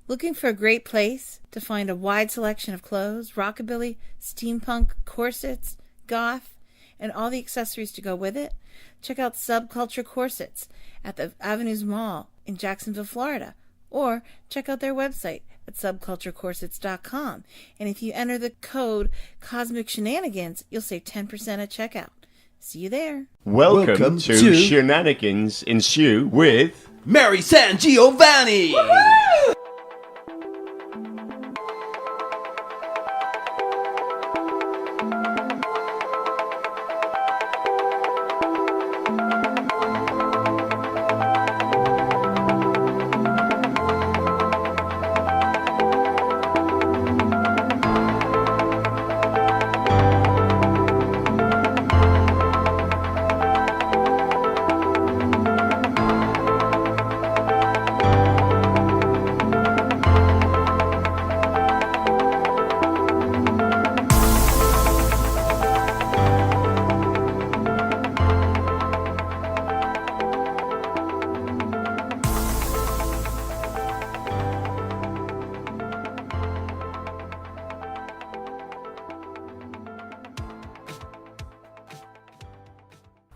Looking for a great place to find a wide selection of clothes, rockabilly, steampunk, corsets, goth, and all the accessories to go with it? Check out Subculture Corsets at the Avenues Mall in Jacksonville, Florida. Or check out their website at subculturecorsets.com. And if you enter the code Cosmic Shenanigans, you'll save 10% at checkout. See you there. Welcome to Shenanigans Ensue with Mary SanGiovanni.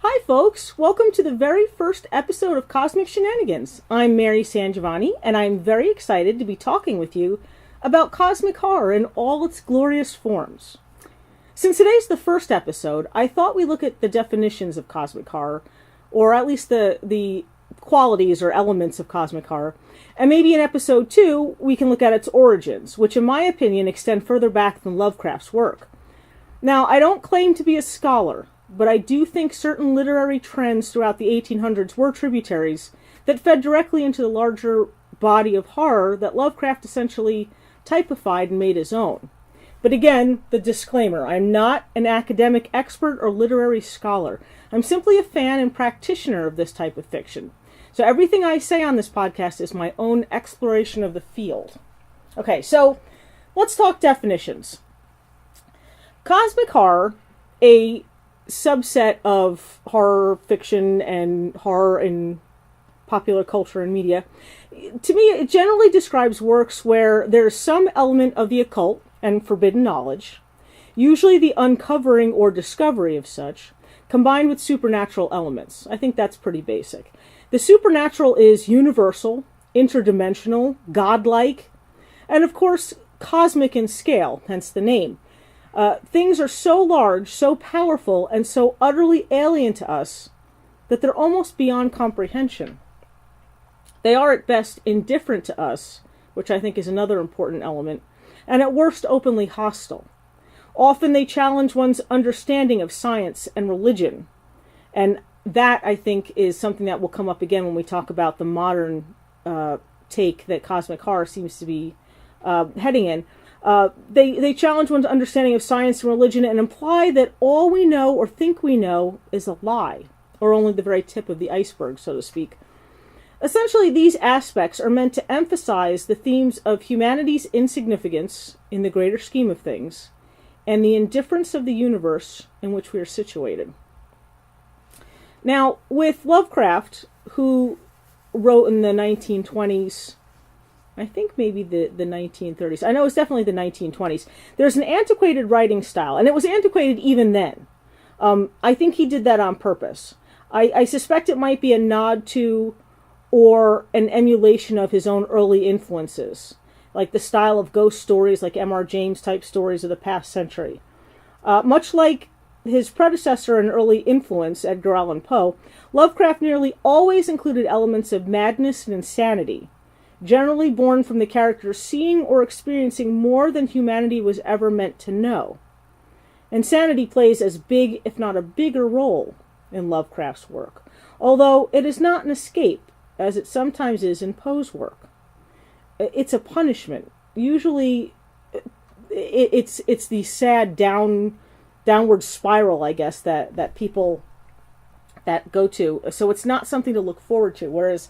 Hi folks, welcome to the very first episode of Cosmic Shenanigans. I'm Mary SanGiovanni, and I'm very excited to be talking with you about cosmic horror in all its glorious forms. Since today's the first episode, I thought we'd look at the definitions of cosmic horror, or at least the qualities or elements of cosmic horror, and maybe in episode 2 we can look at its origins, which in my opinion extend further back than Lovecraft's work. Now, I don't claim to be a scholar, but I do think certain literary trends throughout the 1800s were tributaries that fed directly into the larger body of horror that Lovecraft essentially typified and made his own. But again, the disclaimer, I'm not an academic expert or literary scholar. I'm simply a fan and practitioner of this type of fiction. So everything I say on this podcast is my own exploration of the field. Okay, so let's talk definitions. Cosmic horror, a subset of horror fiction and horror in popular culture and media, to me it generally describes works where there's some element of the occult and forbidden knowledge, usually the uncovering or discovery of such, combined with supernatural elements. I think that's pretty basic. The supernatural is universal, interdimensional, godlike, and of course cosmic in scale, hence the name. Things are so large, so powerful, and so utterly alien to us that they're almost beyond comprehension. They are at best indifferent to us, which I think is another important element, and at worst openly hostile. Often they challenge one's understanding of science and religion, and that, I think, is something that will come up again when we talk about the modern take that cosmic horror seems to be heading in. They challenge one's understanding of science and religion and imply that all we know or think we know is a lie, or only the very tip of the iceberg, so to speak. Essentially, these aspects are meant to emphasize the themes of humanity's insignificance in the greater scheme of things, and the indifference of the universe in which we are situated. Now, with Lovecraft, who wrote in the 1920s, I think maybe the 1930s. I know it's definitely the 1920s. There's an antiquated writing style, and it was antiquated even then. I think he did that on purpose. I suspect it might be a nod to or an emulation of his own early influences, like the style of ghost stories, like M.R. James type stories of the past century. Much like his predecessor and early influence, Edgar Allan Poe, Lovecraft nearly always included elements of madness and insanity, generally born from the character seeing or experiencing more than humanity was ever meant to know. Insanity plays as big, if not a bigger role in Lovecraft's work, although it is not an escape, as it sometimes is in Poe's work. It's a punishment. Usually, it's the sad downward spiral, I guess, that people that go to. So it's not something to look forward to, whereas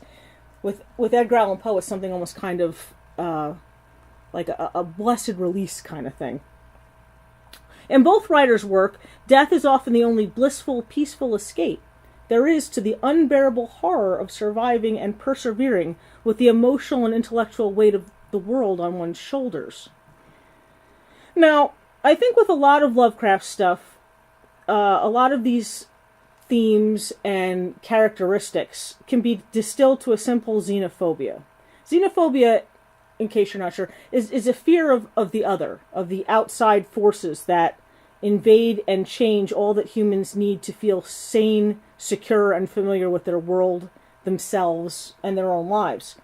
with Edgar Allan Poe, it's something almost kind of like a blessed release kind of thing. In both writers' work, death is often the only blissful, peaceful escape there is to the unbearable horror of surviving and persevering with the emotional and intellectual weight of the world on one's shoulders. Now, I think with a lot of Lovecraft stuff, a lot of these themes and characteristics can be distilled to a simple xenophobia. Xenophobia, in case you're not sure, is a fear of the other, of the outside forces that invade and change all that humans need to feel sane, secure, and familiar with their world, themselves, and their own lives.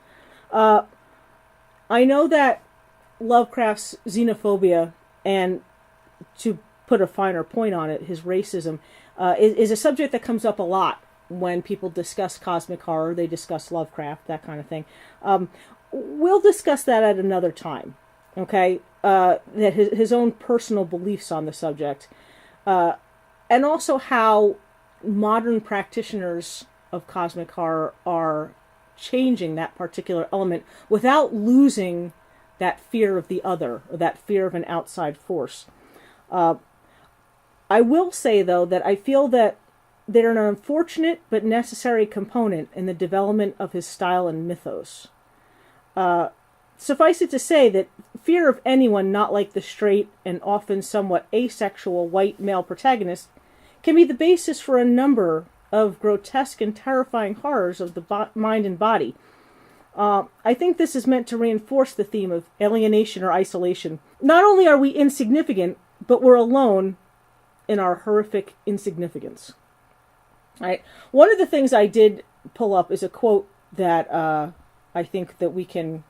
I know that Lovecraft's xenophobia, and to put a finer point on it, his racism, is a subject that comes up a lot when people discuss cosmic horror. They discuss Lovecraft, that kind of thing. We'll discuss that at another time, okay? That his own personal beliefs on the subject, and also how modern practitioners of cosmic horror are changing that particular element without losing that fear of the other, or that fear of an outside force. I will say, though, that I feel that they're an unfortunate but necessary component in the development of his style and mythos. Suffice it to say that fear of anyone not like the straight and often somewhat asexual white male protagonist can be the basis for a number of grotesque and terrifying horrors of the mind and body. I think this is meant to reinforce the theme of alienation or isolation. Not only are we insignificant, but we're alone in our horrific insignificance. Right? One of the things I did pull up is a quote that I think that we can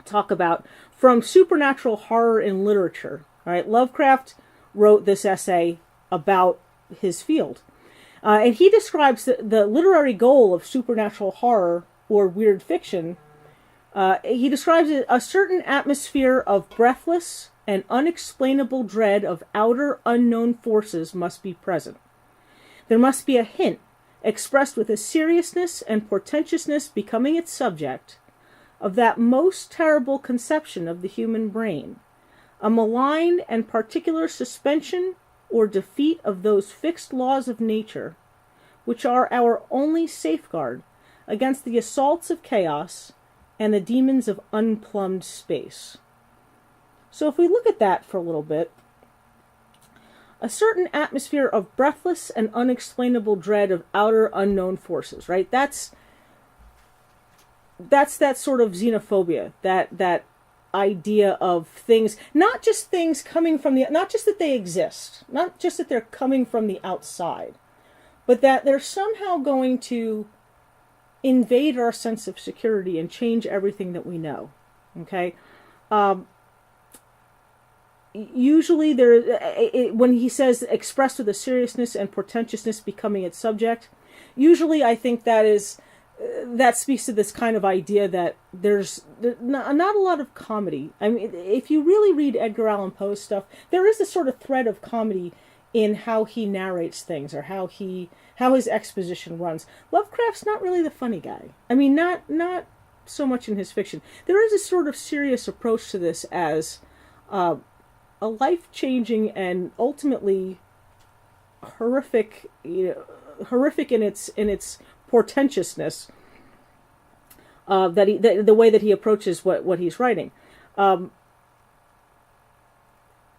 talk about from Supernatural Horror in Literature. All right? Lovecraft wrote this essay about his field. And he describes the literary goal of supernatural horror or weird fiction. He describes it a certain atmosphere of breathless and unexplainable dread of outer unknown forces must be present. There must be a hint, expressed with a seriousness and portentousness becoming its subject, of that most terrible conception of the human brain, a malign and particular suspension or defeat of those fixed laws of nature, which are our only safeguard against the assaults of chaos and the demons of unplumbed space. So if we look at that for a little bit, a certain atmosphere of breathless and unexplainable dread of outer unknown forces, right? That's that sort of xenophobia, that idea of things, not just things coming from not just that they exist, not just that they're coming from the outside, but that they're somehow going to invade our sense of security and change everything that we know. Okay? Usually when he says expressed with a seriousness and portentousness becoming its subject, usually I think that speaks to this kind of idea that there's not a lot of comedy. I mean, if you really read Edgar Allan Poe's stuff, there is a sort of thread of comedy in how he narrates things, or how his exposition runs. Lovecraft's not really the funny guy. I mean, not so much in his fiction. There is a sort of serious approach to this as a life-changing and ultimately horrific, horrific in its portentousness. The way that he approaches what he's writing.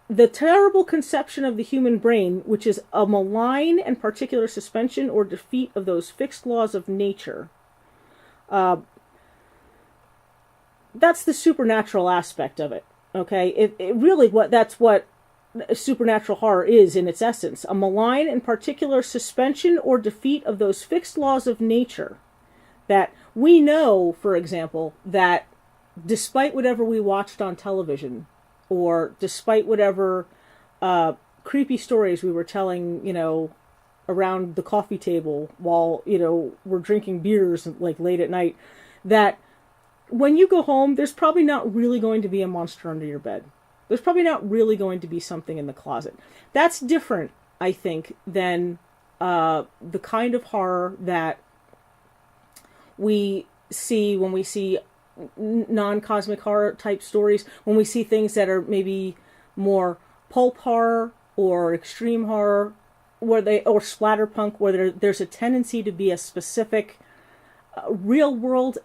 The terrible conception of the human brain, which is a malign and particular suspension or defeat of those fixed laws of nature. That's the supernatural aspect of it. Okay, that's what supernatural horror is in its essence: a malign and particular suspension or defeat of those fixed laws of nature. That we know, for example, that despite whatever we watched on television, or despite whatever creepy stories we were telling, around the coffee table while, we're drinking beers like late at night, that when you go home, there's probably not really going to be a monster under your bed. There's probably not really going to be something in the closet. That's different, I think, than the kind of horror that we see when we see non-cosmic horror type stories, when we see things that are maybe more pulp horror or extreme horror, or splatterpunk, where there's a tendency to be a specific real world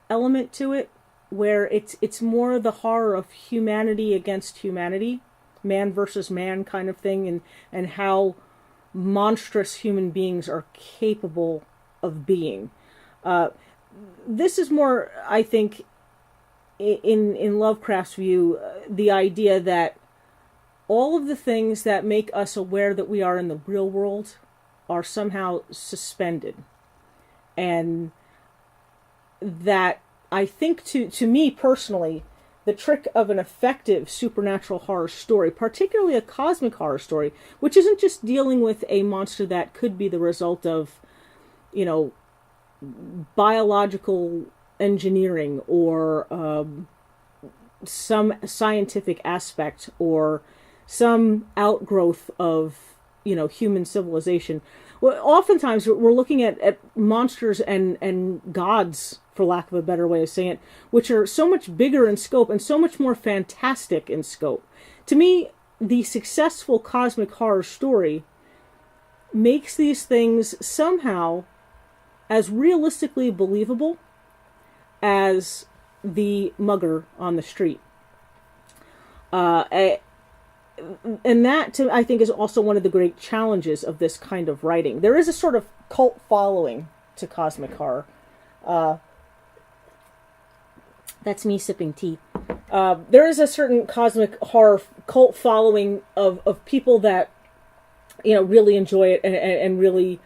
element to it, where it's more the horror of humanity against humanity, man versus man kind of thing, and how monstrous human beings are capable of being. This is more, I think, in Lovecraft's view, the idea that all of the things that make us aware that we are in the real world are somehow suspended. And that, I think, to me personally, the trick of an effective supernatural horror story, particularly a cosmic horror story, which isn't just dealing with a monster that could be the result of, biological engineering or some scientific aspect or some outgrowth of, human civilization. Well, oftentimes we're looking at monsters and gods, for lack of a better way of saying it, which are so much bigger in scope and so much more fantastic in scope. To me, the successful cosmic horror story makes these things somehow as realistically believable as the mugger on the street. And that, I think, is also one of the great challenges of this kind of writing. There is a sort of cult following to cosmic horror. That's me sipping tea. There is a certain cosmic horror cult following of people that, really enjoy it and really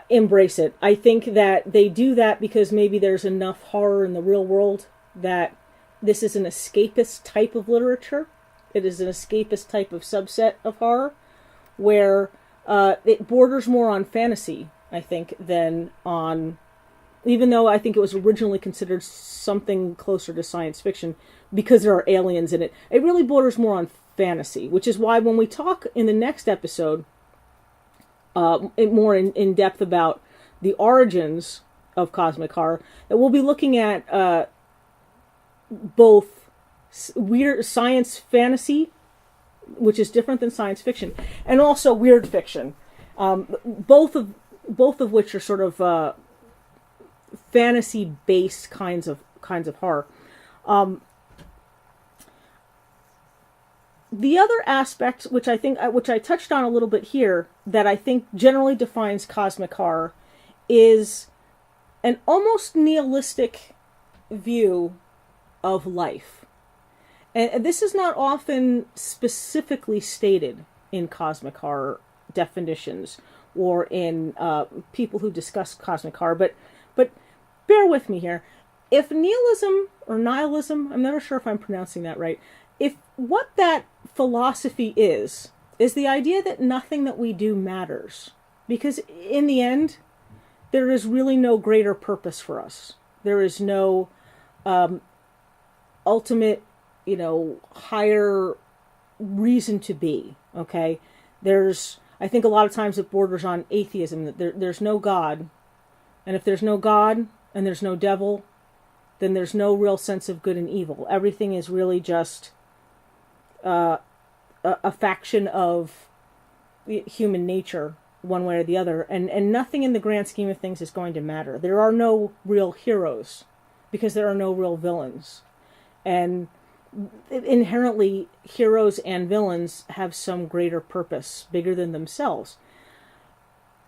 embrace it. I think that they do that because maybe there's enough horror in the real world that this is an escapist type of literature. It is an escapist type of subset of horror where it borders more on fantasy, I think, than on... Even though I think it was originally considered something closer to science fiction because there are aliens in it, it really borders more on fantasy, which is why when we talk in the next episode more in depth about the origins of cosmic horror, that we'll be looking at both weird science fantasy, which is different than science fiction, and also weird fiction, both of which are sort of fantasy-based kinds of horror. The other aspect, which I touched on a little bit here, that I think generally defines cosmic horror, is an almost nihilistic view of life. And this is not often specifically stated in cosmic horror definitions or in people who discuss cosmic horror, but bear with me here. If nihilism or nihilism, I'm never sure if I'm pronouncing that right, if what that philosophy is the idea that nothing that we do matters, because in the end, there is really no greater purpose for us. There is no ultimate, higher reason to be, okay? I think a lot of times it borders on atheism, that there's no God, and if there's no God and there's no devil, then there's no real sense of good and evil. Everything is really just a faction of human nature, one way or the other, and nothing in the grand scheme of things is going to matter. There are no real heroes because there are no real villains. And inherently, heroes and villains have some greater purpose, bigger than themselves.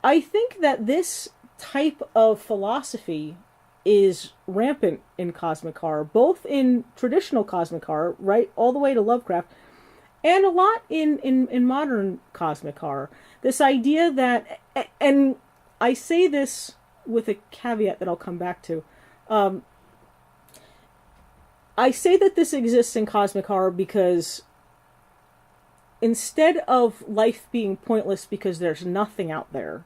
I think that this type of philosophy is rampant in cosmic horror, both in traditional cosmic horror, right, all the way to Lovecraft, and a lot in modern cosmic horror. This idea that, and I say this with a caveat that I'll come back to, I say that this exists in cosmic horror because instead of life being pointless because there's nothing out there,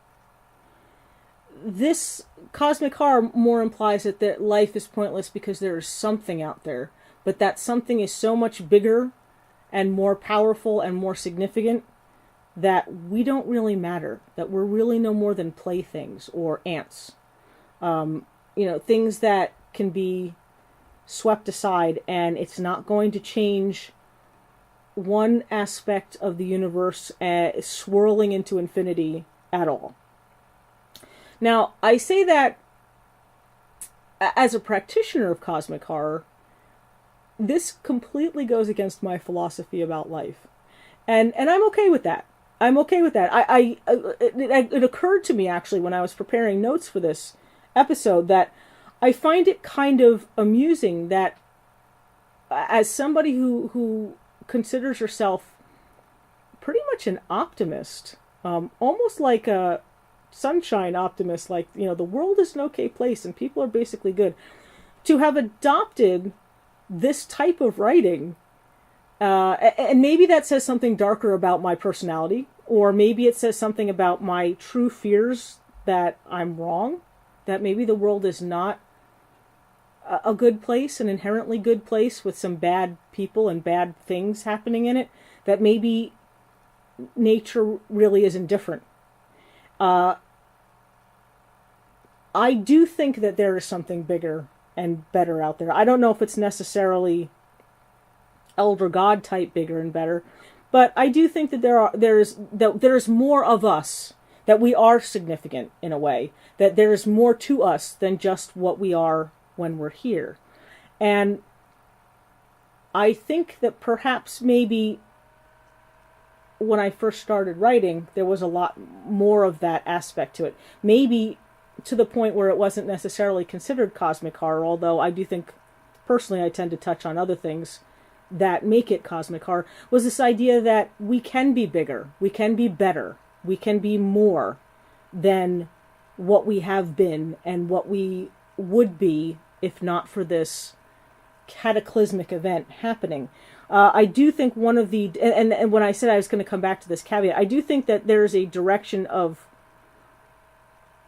this cosmic horror more implies that life is pointless because there is something out there, but that something is so much bigger and more powerful and more significant that we don't really matter, that we're really no more than playthings or ants. Things that can be swept aside, and it's not going to change one aspect of the universe swirling into infinity at all. Now, I say that as a practitioner of cosmic horror, this completely goes against my philosophy about life. And I'm okay with that. I'm okay with that. It occurred to me, actually, when I was preparing notes for this episode, that I find it kind of amusing that as somebody who considers herself pretty much an optimist, almost like a sunshine optimist, like, the world is an okay place and people are basically good, to have adopted this type of writing, and maybe that says something darker about my personality, or maybe it says something about my true fears that I'm wrong, that maybe the world is not a good place, an inherently good place with some bad people and bad things happening in it, that maybe nature really isn't different. I do think that there is something bigger and better out there. I don't know if it's necessarily elder god type bigger and better, but I do think that there's more of us, that we are significant in a way, that there is more to us than just what we are when we're here. And I think that perhaps maybe when I first started writing, there was a lot more of that aspect to it. Maybe to the point where it wasn't necessarily considered cosmic horror, although I do think, personally, I tend to touch on other things that make it cosmic horror, was this idea that we can be bigger, we can be better, we can be more than what we have been and what we would be if not for this cataclysmic event happening. I do think one of the, and when I said I was going to come back to this caveat, I do think that there's a direction of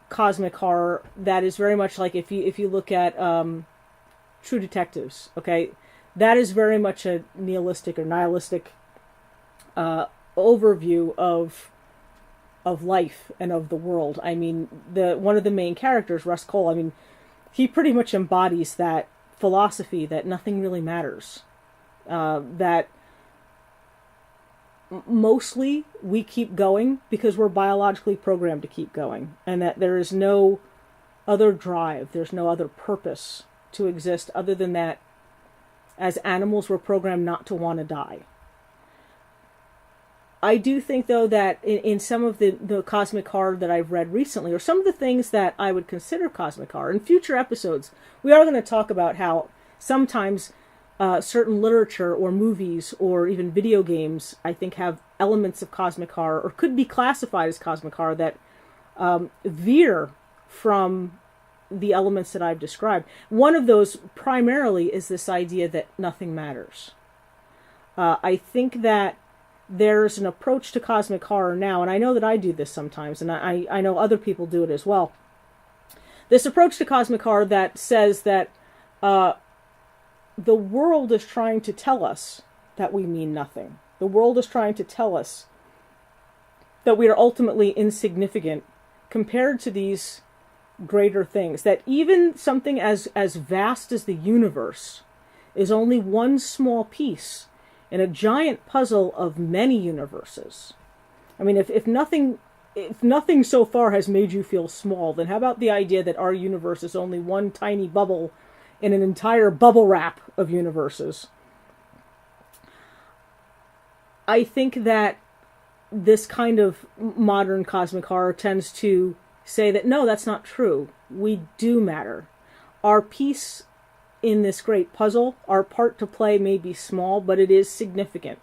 cosmic horror that is very much like, if you look at True Detectives, okay, that is very much a nihilistic overview of life and of the world. I mean, one of the main characters, Russ Cole, I mean, he pretty much embodies that philosophy that nothing really matters. That mostly we keep going because we're biologically programmed to keep going, and that there is no other drive, there's no other purpose to exist other than that as animals we're programmed not to want to die. I do think, though, that in some of the cosmic horror that I've read recently, or some of the things that I would consider cosmic horror, in future episodes, we are going to talk about how sometimes certain literature or movies or even video games, I think, have elements of cosmic horror, or could be classified as cosmic horror, that veer from the elements that I've described. One of those primarily is this idea that nothing matters. I think that there's an approach to cosmic horror now, and I know that I do this sometimes, and I know other people do it as well. This approach to cosmic horror that says that the world is trying to tell us that we mean nothing. The world is trying to tell us that we are ultimately insignificant compared to these greater things. That even something as vast as the universe is only one small piece in a giant puzzle of many universes. I mean, if nothing so far has made you feel small, then how about the idea that our universe is only one tiny bubble in an entire bubble wrap of universes? I think that this kind of modern cosmic horror tends to say that, no, that's not true. We do matter. Our piece in this great puzzle, our part to play may be small, but it is significant.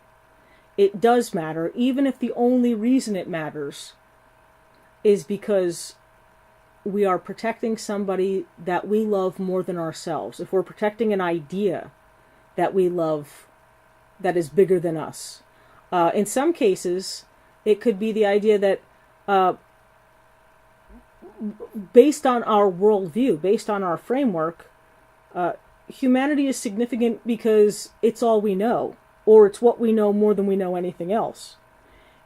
It does matter, even if the only reason it matters is because we are protecting somebody that we love more than ourselves. If we're protecting an idea that we love that is bigger than us. In some cases, it could be the idea that based on our worldview, based on our framework, humanity is significant because it's all we know, or it's what we know more than we know anything else.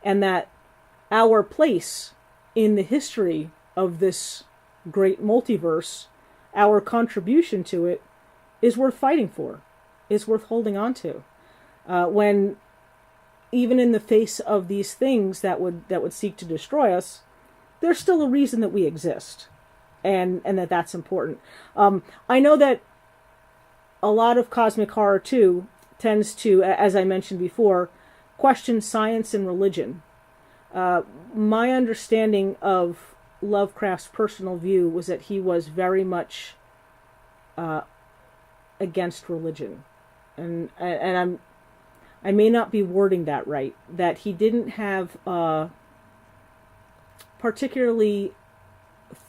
And that our place in the history of this great multiverse, our contribution to it, is worth fighting for, is worth holding on to. When, even in the face of these things that would seek to destroy us, there's still a reason that we exist, and that's important. I know that a lot of cosmic horror, too, tends to, as I mentioned before, question science and religion. My understanding of Lovecraft's personal view was that he was very much against religion. And I may not be wording that right, that he didn't have a particularly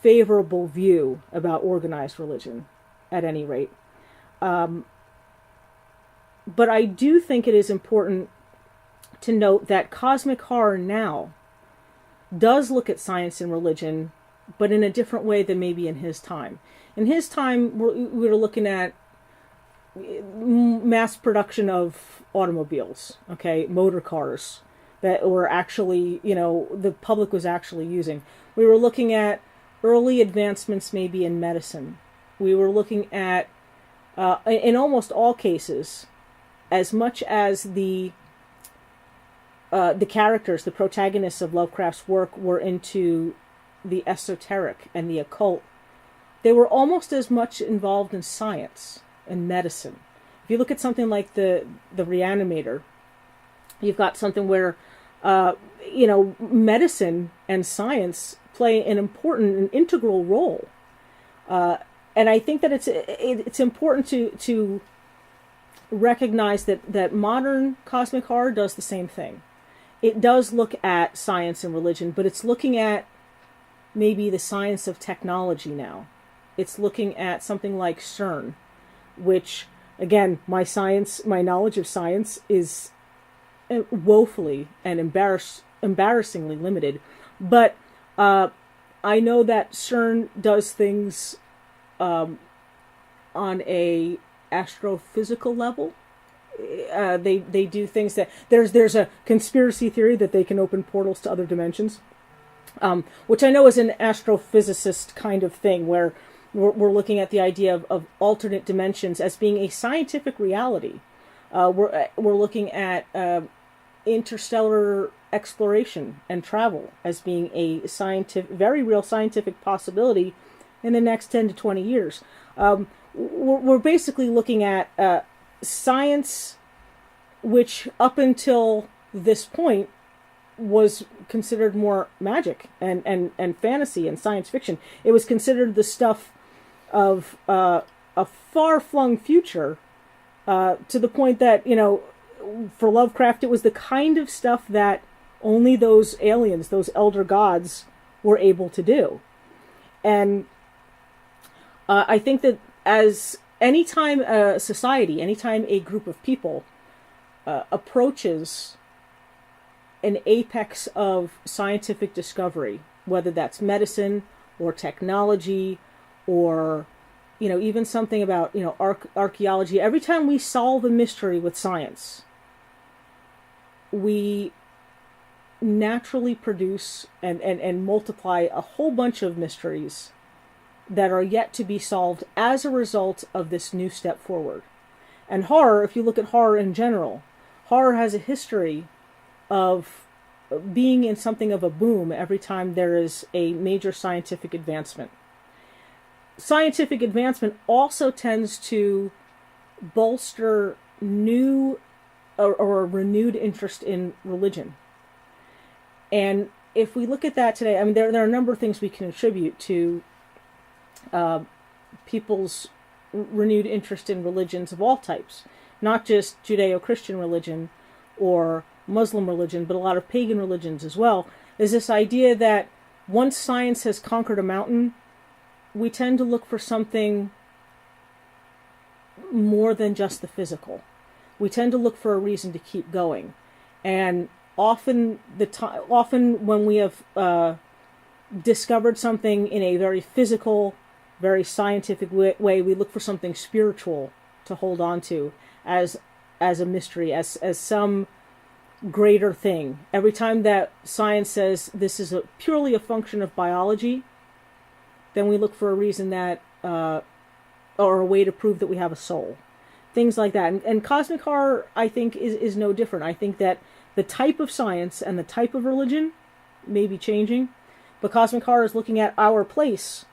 favorable view about organized religion, at any rate. But I do think it is important to note that cosmic horror now does look at science and religion, but in a different way than maybe in his time. In his time, we were looking at mass production of automobiles, okay, motor cars that were actually, the public was actually using. We were looking at early advancements maybe in medicine. We were looking at, in almost all cases, as much as the characters, the protagonists of Lovecraft's work were into the esoteric and the occult, they were almost as much involved in science and medicine. If you look at something like the Reanimator, you've got something where, medicine and science play an important and integral role. And I think that it's important to recognize that modern cosmic horror does the same thing. It does look at science and religion, but it's looking at maybe the science of technology now. It's looking at something like CERN, which, again, my knowledge of science is woefully and embarrassingly limited. But I know that CERN does things on a astrophysical level. They do things that there's a conspiracy theory that they can open portals to other dimensions, which I know is an astrophysicist kind of thing, where we're looking at the idea of alternate dimensions as being a scientific reality. We're looking at interstellar exploration and travel as being a very real scientific possibility in the next 10 to 20 years. We're basically looking at science, which up until this point was considered more magic and fantasy and science fiction. It was considered the stuff of a far-flung future, to the point that, for Lovecraft, it was the kind of stuff that only those aliens, those elder gods, were able to do. And I think that as anytime a society, anytime a group of people approaches an apex of scientific discovery, whether that's medicine or technology or, even something about, archaeology, every time we solve a mystery with science, we naturally produce and multiply a whole bunch of mysteries that are yet to be solved as a result of this new step forward. And horror, if you look at horror in general, horror has a history of being in something of a boom every time there is a major scientific advancement. Scientific advancement also tends to bolster new or a renewed interest in religion. And if we look at that today, there are a number of things we can attribute to people's renewed interest in religions of all types, not just Judeo-Christian religion or Muslim religion, but a lot of pagan religions as well, is this idea that once science has conquered a mountain, we tend to look for something more than just the physical. We tend to look for a reason to keep going. And often when we have discovered something in a very physical, very scientific way, we look for something spiritual to hold on to as a mystery, as some greater thing. Every time that science says this is purely a function of biology, then we look for a reason that, or a way to prove that we have a soul. Things like that. And cosmic horror, I think, is no different. I think that the type of science and the type of religion may be changing, but cosmic horror is looking at our place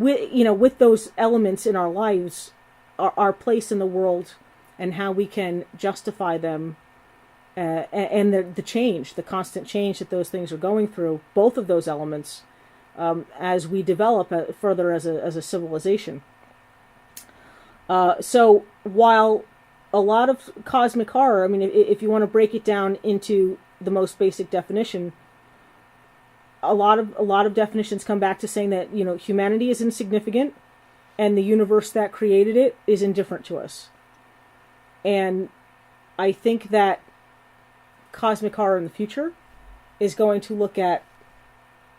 with those elements in our lives, our place in the world, and how we can justify them, and the constant change that those things are going through, both of those elements, as we develop further as a civilization. So while a lot of cosmic horror, I mean, if you want to break it down into the most basic definition, a lot of definitions come back to saying that, humanity is insignificant and the universe that created it is indifferent to us. And I think that cosmic horror in the future is going to look at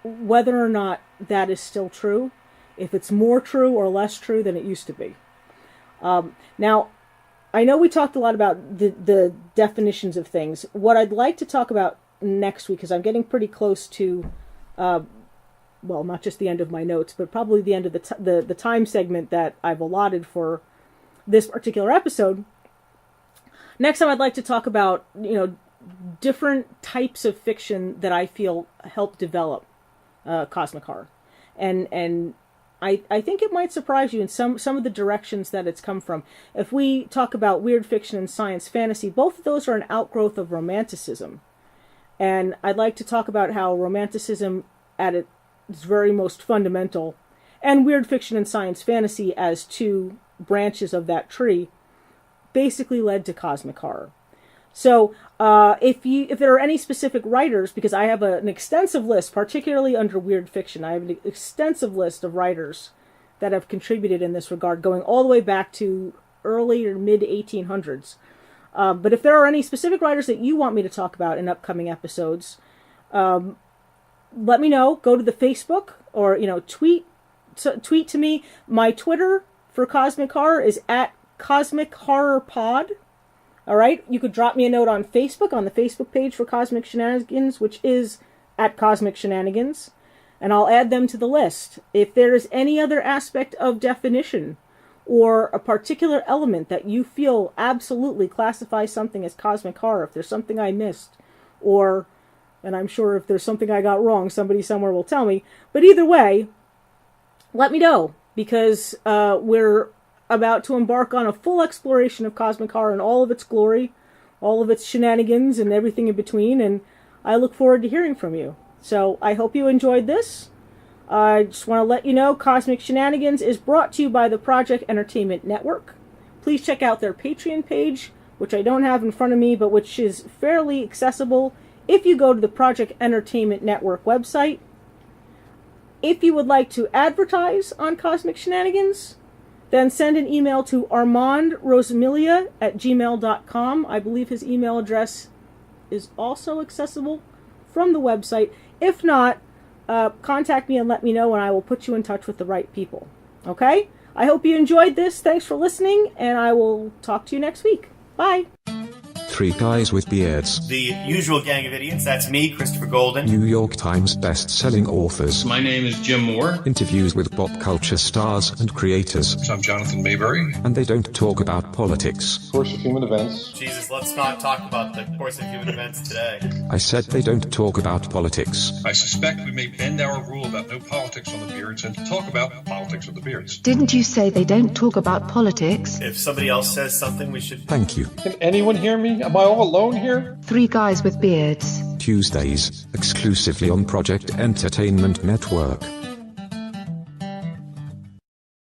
whether or not that is still true, if it's more true or less true than it used to be. Now, I know we talked a lot about the definitions of things. What I'd like to talk about next week, because I'm getting pretty close to, not just the end of my notes, but probably the end of the time segment that I've allotted for this particular episode. Next time, I'd like to talk about, different types of fiction that I feel help develop cosmic horror, and I think it might surprise you in some of the directions that it's come from. If we talk about weird fiction and science fantasy, both of those are an outgrowth of Romanticism. And I'd like to talk about how Romanticism at its very most fundamental, and weird fiction and science fantasy as two branches of that tree, basically led to cosmic horror. So if there are any specific writers, because I have an extensive list, particularly under weird fiction, I have an extensive list of writers that have contributed in this regard, going all the way back to early or mid 1800s. But if there are any specific writers that you want me to talk about in upcoming episodes, let me know. Go to the Facebook or tweet to me. My Twitter for Cosmic Horror is at Cosmic Horror Pod. All right, you could drop me a note on Facebook, on the Facebook page for Cosmic Shenanigans, which is at Cosmic Shenanigans, and I'll add them to the list. If there is any other aspect of definition or a particular element that you feel absolutely classifies something as cosmic horror, if there's something I missed, and I'm sure if there's something I got wrong, somebody somewhere will tell me, but either way, let me know, because we're about to embark on a full exploration of cosmic horror in all of its glory, all of its shenanigans, and everything in between, and I look forward to hearing from you. So I hope you enjoyed this. I just want to let you know Cosmic Shenanigans is brought to you by the Project Entertainment Network. Please check out their Patreon page, which I don't have in front of me, but which is fairly accessible if you go to the Project Entertainment Network website. If you would like to advertise on Cosmic Shenanigans, then send an email to armandrosamilia@gmail.com. I believe his email address is also accessible from the website. If not, contact me and let me know, and I will put you in touch with the right people. Okay? I hope you enjoyed this. Thanks for listening, and I will talk to you next week. Bye. Three Guys with Beards. The usual gang of idiots. That's me, Christopher Golden. New York Times best-selling authors. My name is Jim Moore. Interviews with pop culture stars and creators. I'm Jonathan Mayberry. And they don't talk about politics. Course of human events. Jesus, let's not talk about the course of human events today. I said they don't talk about politics. I suspect we may bend our rule about no politics on the Beards and talk about politics on the Beards. Didn't you say they don't talk about politics? If somebody else says something, we should... Thank you. Can anyone hear me? Am I all alone here? Three Guys with Beards. Tuesdays, exclusively on Project Entertainment Network.